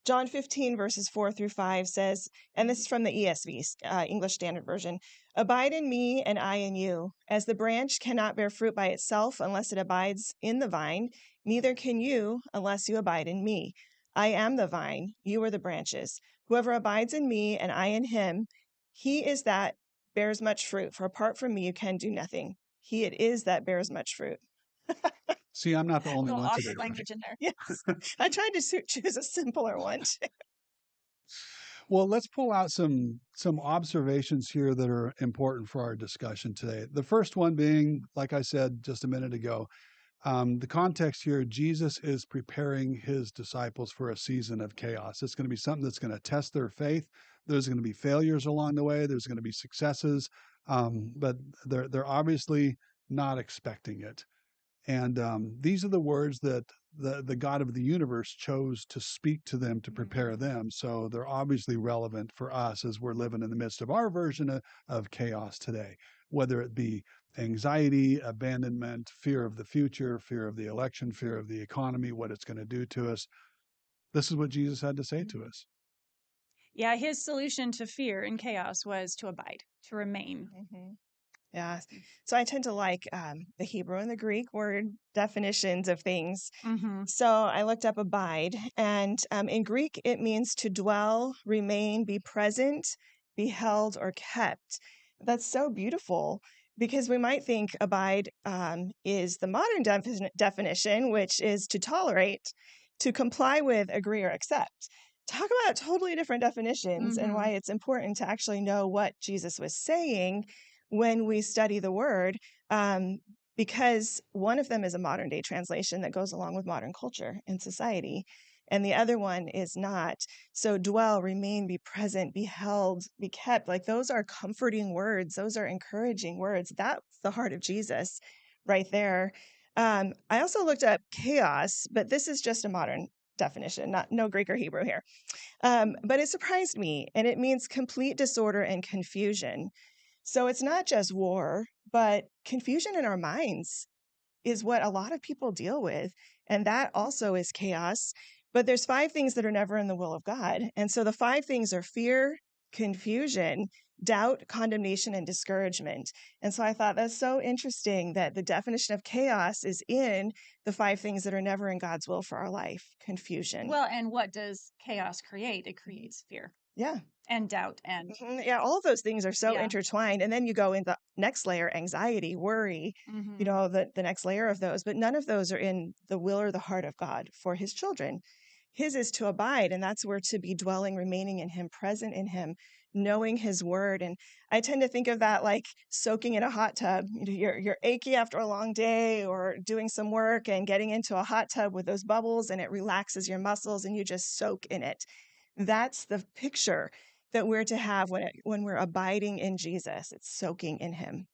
John 15, verses 4 through 5 says, and this is from the ESV, English Standard Version, "Abide in me and I in you. As the branch cannot bear fruit by itself unless it abides in the vine, neither can you unless you abide in me. I am the vine, you are the branches. Whoever abides in me and I in him, he is that bears much fruit. For apart from me, you can do nothing. He it is that bears much fruit." See, I'm not the A only little one today. awkward language in there. Yes. I tried to choose a simpler one. Well, let's pull out some observations here that are important for our discussion today. The first one being, like I said just a minute ago, the context here, Jesus is preparing his disciples for a season of chaos. It's going to be something that's going to test their faith. There's going to be failures along the way. There's going to be successes, but they're obviously not expecting it. And these are the words that the God of the universe chose to speak to them to prepare them. So they're obviously relevant for us as we're living in the midst of our version of chaos today, whether it be anxiety, abandonment, fear of the future, fear of the election, fear of the economy, what it's going to do to us. This is what Jesus had to say to us. Yeah, his solution to fear and chaos was to abide, to remain. Mm-hmm. Yeah. So I tend to like the Hebrew and the Greek word definitions of things. Mm-hmm. So I looked up abide, and in Greek, it means to dwell, remain, be present, be held, or kept. That's so beautiful because we might think abide is the modern definition, which is to tolerate, to comply with, agree, or accept. Talk about totally different definitions and why it's important to actually know what Jesus was saying when we study the word, because one of them is a modern day translation that goes along with modern culture and society, and the other one is not. So dwell, remain, be present, be held, be kept. Like those are comforting words. Those are encouraging words. That's the heart of Jesus right there. I also looked up chaos, but this is just a modern definition, no Greek or Hebrew here. But it surprised me, and it means complete disorder and confusion. So it's not just war, but confusion in our minds is what a lot of people deal with. And that also is chaos. But there's 5 things that are never in the will of God. And so the 5 things are fear, confusion, doubt, condemnation, and discouragement. And so I thought that's so interesting that the definition of chaos is in the 5 things that are never in God's will for our life. Confusion. Well, and what does chaos create? It creates fear. Yeah. And doubt and yeah, all of those things are so intertwined. And then you go in the next layer, anxiety, worry, the next layer of those, but none of those are in the will or the heart of God for his children. His is to abide, and that's where to be dwelling, remaining in him, present in him, knowing his word. And I tend to think of that like soaking in a hot tub. You're achy after a long day or doing some work and getting into a hot tub with those bubbles, and it relaxes your muscles and you just soak in it. That's the picture that we're to have when we're abiding in Jesus. It's soaking in him.